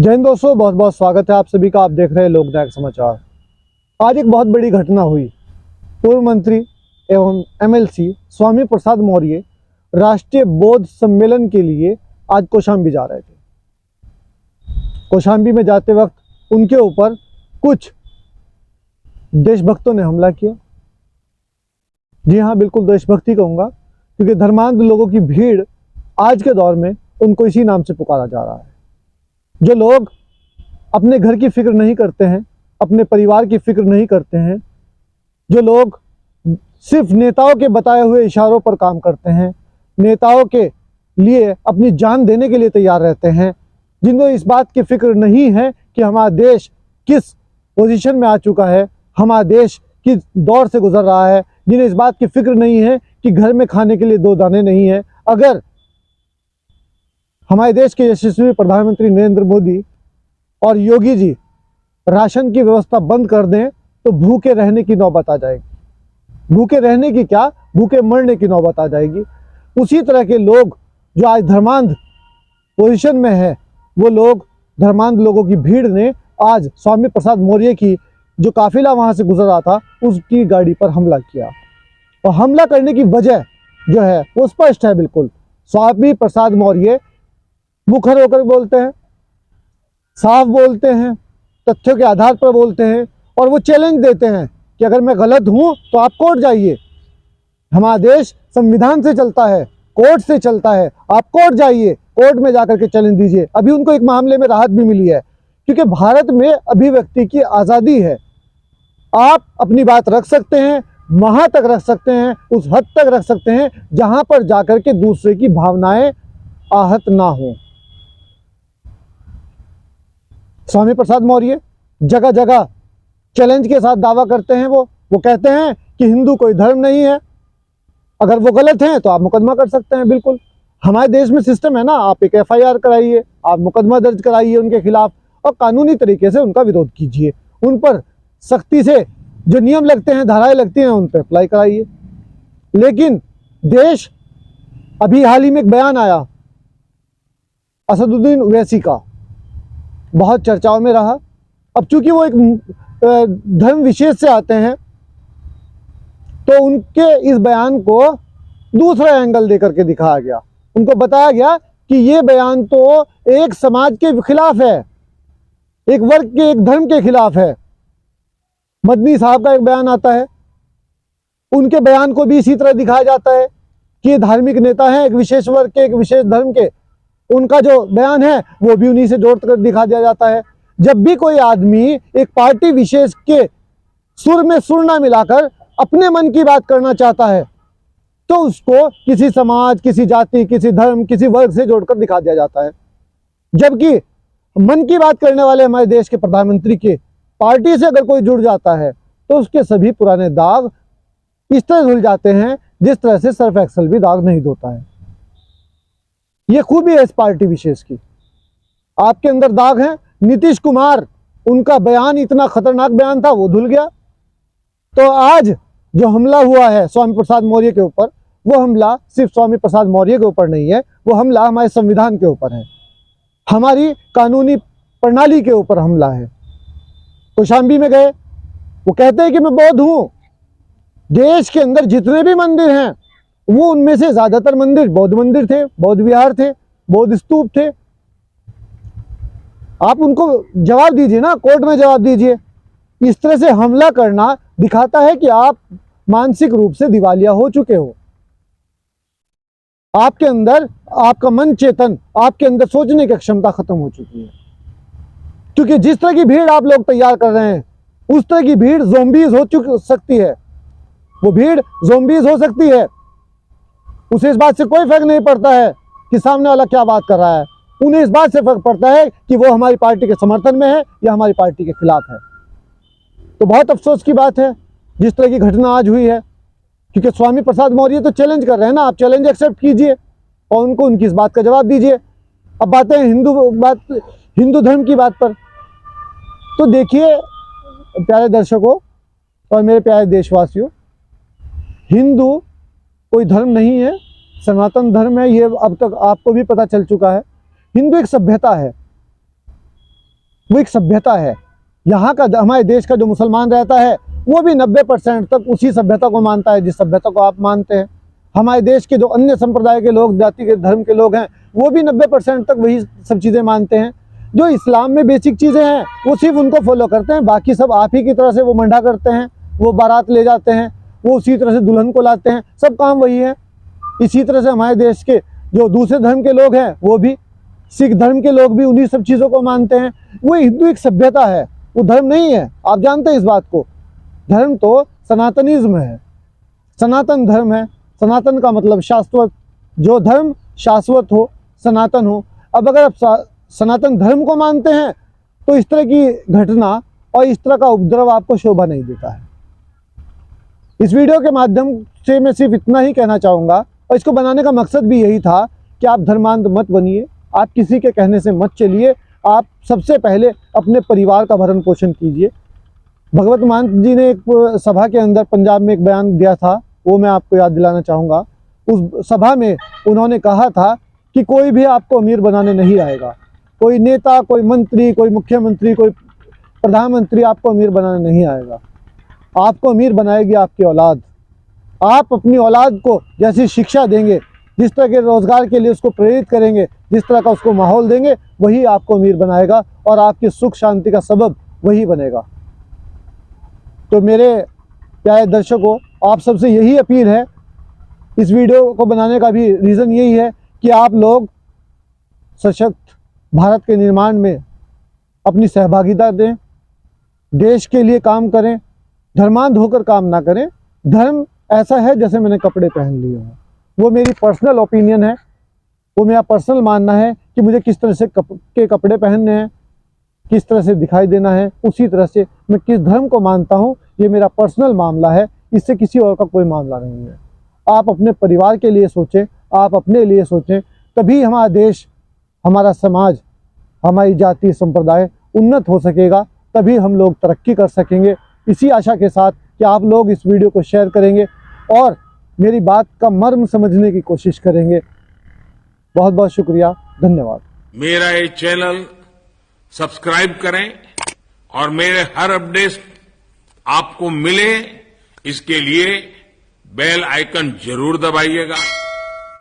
जय हिंद दोस्तों, बहुत बहुत स्वागत है आप सभी का। आप देख रहे हैं लोकनायक समाचार। आज एक बहुत बड़ी घटना हुई। पूर्व मंत्री एवं एमएलसी स्वामी प्रसाद मौर्य राष्ट्रीय बौद्ध सम्मेलन के लिए आज कौशाम्बी जा रहे थे। कौशाम्बी में जाते वक्त उनके ऊपर कुछ देशभक्तों ने हमला किया। जी हाँ, बिल्कुल देशभक्ति कहूँगा, क्योंकि धर्मांध लोगों की भीड़ आज के दौर में उनको इसी नाम से पुकारा जा रहा है। जो लोग अपने घर की फिक्र नहीं करते हैं, अपने परिवार की फिक्र नहीं करते हैं, जो लोग सिर्फ नेताओं के बताए हुए इशारों पर काम करते हैं, नेताओं के लिए अपनी जान देने के लिए तैयार रहते हैं, जिनको इस बात की फिक्र नहीं है कि हमारा देश किस पोजीशन में आ चुका है, हमारा देश किस दौर से गुजर रहा है, जिन्हें इस बात की फिक्र नहीं है कि घर में खाने के लिए दो दाने नहीं है। अगर हमारे देश के यशस्वी प्रधानमंत्री नरेंद्र मोदी और योगी जी राशन की व्यवस्था बंद कर दें तो भूखे रहने की नौबत आ जाएगी। भूखे रहने की क्या, भूखे मरने की नौबत आ जाएगी। उसी तरह के लोग जो आज धर्मांध पोजीशन में है, वो लोग धर्मांध लोगों की भीड़ ने आज स्वामी प्रसाद मौर्य की जो काफिला वहां से गुजर रहा था उसकी गाड़ी पर हमला किया। और हमला करने की वजह जो है वो स्पष्ट है। बिल्कुल स्वामी प्रसाद मौर्य मुखर होकर बोलते हैं, साफ बोलते हैं, तथ्यों के आधार पर बोलते हैं, और वो चैलेंज देते हैं कि अगर मैं गलत हूं तो आप कोर्ट जाइए। हमारा देश संविधान से चलता है, कोर्ट से चलता है, आप कोर्ट जाइए, कोर्ट में जाकर के चैलेंज दीजिए। अभी उनको एक मामले में राहत भी मिली है, क्योंकि भारत में अभिव्यक्ति की आज़ादी है। आप अपनी बात रख सकते हैं, वहां तक रख सकते हैं, उस हद तक रख सकते हैं जहां पर जाकर के दूसरे की भावनाएं आहत ना हो। स्वामी प्रसाद मौर्य जगह जगह चैलेंज के साथ दावा करते हैं। वो कहते हैं कि हिंदू कोई धर्म नहीं है, अगर वो गलत हैं तो आप मुकदमा कर सकते हैं। बिल्कुल हमारे देश में सिस्टम है ना, आप एक एफआईआर कराइए, आप मुकदमा दर्ज कराइए उनके खिलाफ और कानूनी तरीके से उनका विरोध कीजिए। उन पर सख्ती से जो नियम लगते हैं, धाराएं लगती हैं, उन पर अप्लाई कराइए। लेकिन देश, अभी हाल ही में एक बयान आया असदुद्दीन ओवैसी का, बहुत चर्चाओं में रहा। अब चूंकि वो एक धर्म विशेष से आते हैं तो उनके इस बयान को दूसरा एंगल देकर के दिखाया गया। उनको बताया गया कि ये बयान तो एक समाज के खिलाफ है, एक वर्ग के, एक धर्म के खिलाफ है। मदनी साहब का एक बयान आता है, उनके बयान को भी इसी तरह दिखाया जाता है कि ये धार्मिक नेता हैं, एक विशेष वर्ग के, एक विशेष धर्म के। उनका जो बयान है वो भी उन्हीं से जोड़कर दिखा दिया जाता है। जब भी कोई आदमी एक पार्टी विशेष के सुर में सुर ना मिलाकर अपने मन की बात करना चाहता है तो उसको किसी समाज, किसी जाति, किसी धर्म, किसी वर्ग से जोड़कर दिखा दिया जाता है। जबकि मन की बात करने वाले हमारे देश के प्रधानमंत्री के पार्टी से अगर कोई जुड़ जाता है तो उसके सभी पुराने दाग इस तरह धुल जाते हैं जिस तरह से सर्फ एक्सल भी दाग नहीं धोता है। ये खूबी है इस पार्टी विशेष की। आपके अंदर दाग हैं। नीतीश कुमार, उनका बयान इतना खतरनाक बयान था, वो धुल गया। तो आज जो हमला हुआ है स्वामी प्रसाद मौर्य के ऊपर, वो हमला सिर्फ स्वामी प्रसाद मौर्य के ऊपर नहीं है, वो हमला हमारे संविधान के ऊपर है, हमारी कानूनी प्रणाली के ऊपर हमला है। कौशाम्बी में गए, वो कहते हैं कि मैं बौद्ध हूं। देश के अंदर जितने भी मंदिर हैं वो उनमें से ज्यादातर मंदिर बौद्ध मंदिर थे, बौद्ध विहार थे, बौद्ध स्तूप थे। आप उनको जवाब दीजिए ना, कोर्ट में जवाब दीजिए। इस तरह से हमला करना दिखाता है कि आप मानसिक रूप से दिवालिया हो चुके हो। आपके अंदर, आपका मन चेतन, आपके अंदर सोचने की क्षमता खत्म हो चुकी है। क्योंकि जिस तरह की भीड़ आप लोग तैयार कर रहे हैं उस तरह की भीड़ ज़ोंबीज हो सकती है। वो भीड़ ज़ोंबीज हो सकती है। उसे इस बात से कोई फर्क नहीं पड़ता है कि सामने वाला क्या बात कर रहा है। उन्हें इस बात से फर्क पड़ता है कि वो हमारी पार्टी के समर्थन में है या हमारी पार्टी के खिलाफ है। तो बहुत अफसोस की बात है जिस तरह की घटना आज हुई है, क्योंकि स्वामी प्रसाद मौर्य तो चैलेंज कर रहे हैं ना। आप चैलेंज एक्सेप्ट कीजिए और उनको उनकी इस बात का जवाब दीजिए। अब बातें हिंदू धर्म की बात पर, तो देखिए प्यारे दर्शकों और मेरे प्यारे देशवासियों, हिंदू कोई धर्म नहीं है, सनातन धर्म है। ये अब तक आपको भी पता चल चुका है। हिंदू एक सभ्यता है। वो एक सभ्यता है। यहाँ का हमारे देश का जो मुसलमान रहता है वो भी 90% तक उसी सभ्यता को मानता है जिस सभ्यता को आप मानते हैं। हमारे देश के जो अन्य संप्रदाय के लोग, जाति के, धर्म के लोग हैं, वो भी 90% तक वही सब चीज़ें मानते हैं। जो इस्लाम में बेसिक चीज़ें हैं वो सिर्फ उनको फॉलो करते हैं, बाकी सब आप ही की तरह से वो मंडा करते हैं, वो बारात ले जाते हैं, वो उसी तरह से दुल्हन को लाते हैं, सब काम वही है। इसी तरह से हमारे देश के जो दूसरे धर्म के लोग हैं वो भी, सिख धर्म के लोग भी उन्हीं सब चीज़ों को मानते हैं। वो हिंदू एक सभ्यता है, वो धर्म नहीं है। आप जानते हैं इस बात को। धर्म तो सनातनिज्म है, सनातन धर्म है। सनातन का मतलब शाश्वत, जो धर्म शाश्वत हो, सनातन हो। अब अगर आप सनातन धर्म को मानते हैं तो इस तरह की घटना और इस तरह का उपद्रव आपको शोभा नहीं देता है। इस वीडियो के माध्यम से मैं सिर्फ इतना ही कहना चाहूँगा, और इसको बनाने का मकसद भी यही था कि आप धर्मांध मत बनिए, आप किसी के कहने से मत चलिए। आप सबसे पहले अपने परिवार का भरण पोषण कीजिए। भगवत मान जी ने एक सभा के अंदर पंजाब में एक बयान दिया था, वो मैं आपको याद दिलाना चाहूँगा। उस सभा में उन्होंने कहा था कि कोई भी आपको अमीर बनाने नहीं आएगा। कोई नेता, कोई मंत्री, कोई मुख्यमंत्री, कोई प्रधानमंत्री आपको अमीर बनाने नहीं आएगा। आपको अमीर बनाएगी आपकी औलाद। आप अपनी औलाद को जैसी शिक्षा देंगे, जिस तरह के रोज़गार के लिए उसको प्रेरित करेंगे, जिस तरह का उसको माहौल देंगे, वही आपको अमीर बनाएगा और आपकी सुख शांति का सबब वही बनेगा। तो मेरे प्यारे दर्शकों, आप सबसे यही अपील है। इस वीडियो को बनाने का भी रीज़न यही है कि आप लोग सशक्त भारत के निर्माण में अपनी सहभागिता दें, देश के लिए काम करें, धर्मांध होकर काम ना करें। धर्म ऐसा है जैसे मैंने कपड़े पहन लिए हों। वो मेरी पर्सनल ओपिनियन है, वो मेरा पर्सनल मानना है कि मुझे किस तरह से के कपड़े पहनने हैं, किस तरह से दिखाई देना है, उसी तरह से मैं किस धर्म को मानता हूँ, ये मेरा पर्सनल मामला है। इससे किसी और का कोई मामला नहीं है। आप अपने परिवार के लिए सोचें, आप अपने लिए सोचें, तभी हमारा देश, हमारा समाज, हमारी जाति संप्रदाय उन्नत हो सकेगा, तभी हम लोग तरक्की कर सकेंगे। इसी आशा के साथ कि आप लोग इस वीडियो को शेयर करेंगे और मेरी बात का मर्म समझने की कोशिश करेंगे। बहुत बहुत शुक्रिया, धन्यवाद। मेरा ये चैनल सब्सक्राइब करें और मेरे हर अपडेट आपको मिले, इसके लिए बेल आइकन जरूर दबाइएगा।